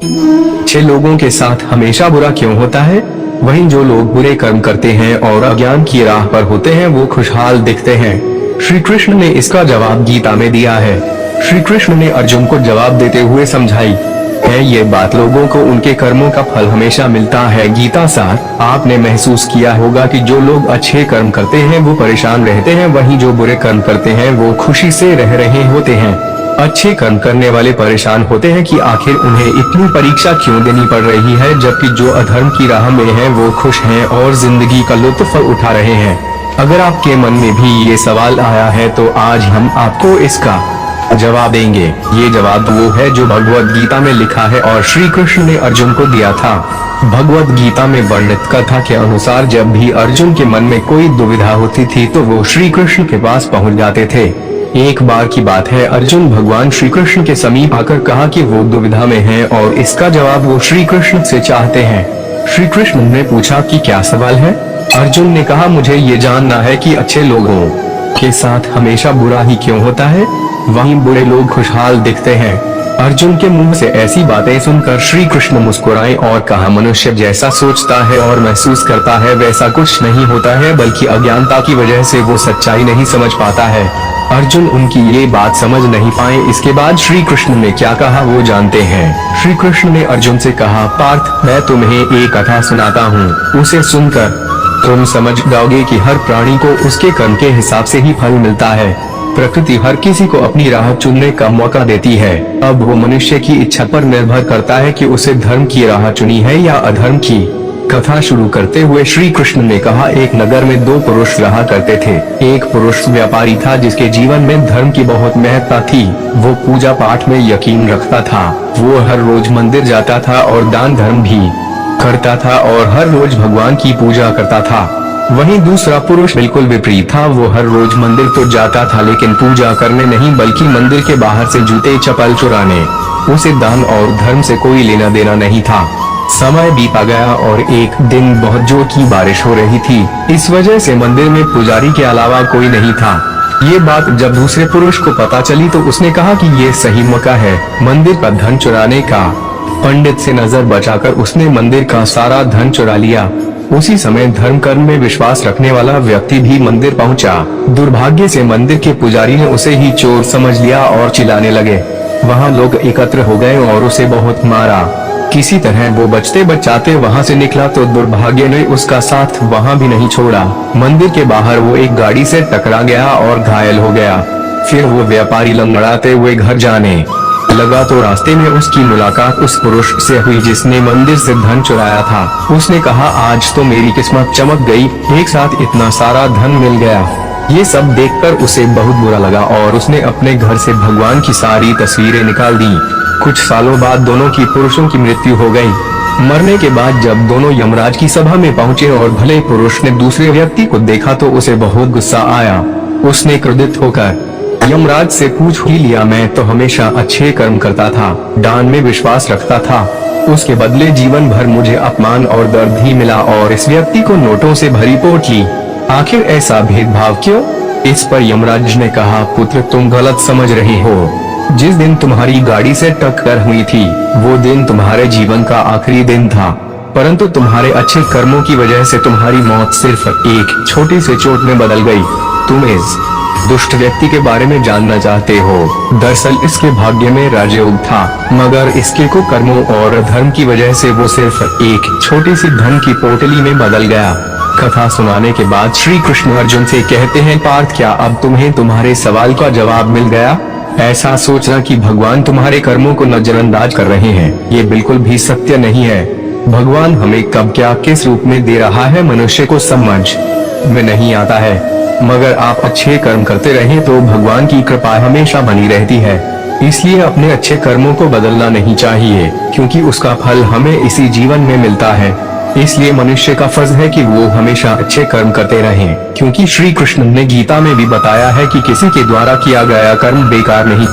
अच्छे लोगों के साथ हमेशा बुरा क्यों होता है? वहीं जो लोग बुरे कर्म करते हैं और अज्ञान की राह पर होते हैं वो खुशहाल दिखते हैं। श्री कृष्ण ने इसका जवाब गीता में दिया है। श्री कृष्ण ने अर्जुन को जवाब देते हुए समझाई है ये बात लोगों को उनके कर्मों का फल हमेशा मिलता है। गीता सार, आपने महसूस किया होगा कि जो लोग अच्छे कर्म करते हैं वो परेशान रहते हैं, वहीं जो बुरे कर्म करते हैं वो खुशी से रह रहे होते हैं। अच्छे कर्म करने वाले परेशान होते हैं कि आखिर उन्हें इतनी परीक्षा क्यों देनी पड़ रही है, जबकि जो अधर्म की राह में हैं वो खुश हैं और जिंदगी का लुत्फ उठा रहे हैं। अगर आपके मन में भी ये सवाल आया है तो आज हम आपको इसका जवाब देंगे। ये जवाब वो है जो भगवत गीता में लिखा है और श्री कृष्ण ने अर्जुन को दिया था। भगवत गीता में वर्णित कथा के अनुसार जब भी अर्जुन के मन में कोई दुविधा होती थी तो वो श्री कृष्ण के पास पहुंच जाते थे। एक बार की बात है, अर्जुन भगवान श्री कृष्ण के समीप आकर कहा कि वो दुविधा में हैं और इसका जवाब वो श्री कृष्ण से चाहते हैं। श्री कृष्ण ने पूछा कि क्या सवाल है? अर्जुन ने कहा, मुझे ये जानना है कि अच्छे लोगों के साथ हमेशा बुरा ही क्यों होता है, वहीं बुरे लोग खुशहाल दिखते हैं। अर्जुन के मुंह से ऐसी बातें सुनकर श्री कृष्ण मुस्कुराए और कहा, मनुष्य जैसा सोचता है और महसूस करता है वैसा कुछ नहीं होता है, बल्कि अज्ञानता की वजह से वो सच्चाई नहीं समझ पाता है। अर्जुन उनकी ये बात समझ नहीं पाए। इसके बाद श्री कृष्ण ने क्या कहा वो जानते हैं। श्री कृष्ण ने अर्जुन से कहा, पार्थ, मैं तुम्हें एक कथा सुनाता हूँ, उसे सुनकर तुम समझ जाओगे कि हर प्राणी को उसके कर्म के हिसाब से ही फल मिलता है। प्रकृति हर किसी को अपनी राह चुनने का मौका देती है। अब वो मनुष्य की इच्छा पर निर्भर करता है कि उसे धर्म की राह चुनी है या अधर्म की। कथा शुरू करते हुए श्री कृष्ण ने कहा, एक नगर में दो पुरुष रहा करते थे। एक पुरुष व्यापारी था जिसके जीवन में धर्म की बहुत महत्ता थी। वो पूजा पाठ में यकीन रखता था। वो हर रोज मंदिर जाता था और दान धर्म भी करता था और हर रोज भगवान की पूजा करता था। वहीं दूसरा पुरुष बिल्कुल विपरीत था। वो हर रोज मंदिर तो जाता था लेकिन पूजा करने नहीं, बल्कि मंदिर के बाहर से जूते चप्पल चुराने। उसे दान और धर्म से कोई लेना देना नहीं था। समय बीता गया और एक दिन बहुत जोर की बारिश हो रही थी। इस वजह से मंदिर में पुजारी के अलावा कोई नहीं था। ये बात जब दूसरे पुरुष को पता चली तो उसने कहा कि ये सही मौका है मंदिर का धन चुराने का। पंडित से नजर बचाकर उसने मंदिर का सारा धन चुरा लिया। उसी समय धर्म कर्म में विश्वास रखने वाला व्यक्ति भी मंदिर पहुंचा। दुर्भाग्य से मंदिर के पुजारी ने उसे ही चोर समझ लिया और चिल्लाने लगे। वहां लोग एकत्र हो गए और उसे बहुत मारा। किसी तरह वो बचते बचाते वहां से निकला तो दुर्भाग्य ने उसका साथ वहां भी नहीं छोड़ा। मंदिर के बाहर वो एक गाड़ी से टकरा गया और घायल हो गया। फिर वो व्यापारी लंगड़ाते हुए घर जाने लगा तो रास्ते में उसकी मुलाकात उस पुरुष से हुई जिसने मंदिर से धन चुराया था। उसने कहा, आज तो मेरी किस्मत चमक गई, एक साथ इतना सारा धन मिल गया। ये सब देखकर उसे बहुत बुरा लगा और उसने अपने घर से भगवान की सारी तस्वीरें निकाल दी। कुछ सालों बाद दोनों की पुरुषों की मृत्यु हो गई। मरने के बाद जब दोनों यमराज की सभा में पहुंचे और भले पुरुष ने दूसरे व्यक्ति को देखा तो उसे बहुत गुस्सा आया। उसने क्रोधित होकर यमराज से पूछ ही लिया, मैं तो हमेशा अच्छे कर्म करता था, दान में विश्वास रखता था, उसके बदले जीवन भर मुझे अपमान और दर्द ही मिला और इस व्यक्ति को नोटों से भरी पोट ली। आखिर ऐसा भेदभाव क्यों? इस पर यमराज ने कहा, पुत्र, तुम गलत समझ रहे हो। जिस दिन तुम्हारी गाड़ी से टक्कर हुई थी वो दिन तुम्हारे जीवन का आखिरी दिन था, परंतु तुम्हारे अच्छे कर्मों की वजह से तुम्हारी मौत सिर्फ एक छोटी सी चोट में बदल गई। तुम इस दुष्ट व्यक्ति के बारे में जानना चाहते हो? दरअसल इसके भाग्य में राजयोग था, मगर इसके कुकर्मों और धर्म की वजह से वो सिर्फ एक छोटी सी धन की पोटली में बदल गया। कथा सुनाने के बाद श्री कृष्ण अर्जुन से कहते हैं, पार्थ, क्या अब तुम्हें तुम्हारे सवाल का जवाब मिल गया? ऐसा सोचना कि भगवान तुम्हारे कर्मों को नजरअंदाज कर रहे हैं, ये बिल्कुल भी सत्य नहीं है। भगवान हमें कब क्या किस रूप में दे रहा है मनुष्य को समझ में नहीं आता है, मगर आप अच्छे कर्म करते रहें तो भगवान की कृपा हमेशा बनी रहती है। इसलिए अपने अच्छे कर्मों को बदलना नहीं चाहिए, क्योंकि उसका फल हमें इसी जीवन में मिलता है। इसलिए मनुष्य का फर्ज है कि वो हमेशा अच्छे कर्म करते रहें, क्योंकि श्री कृष्ण ने गीता में भी बताया है कि किसी के द्वारा किया गया कर्म बेकार नहीं।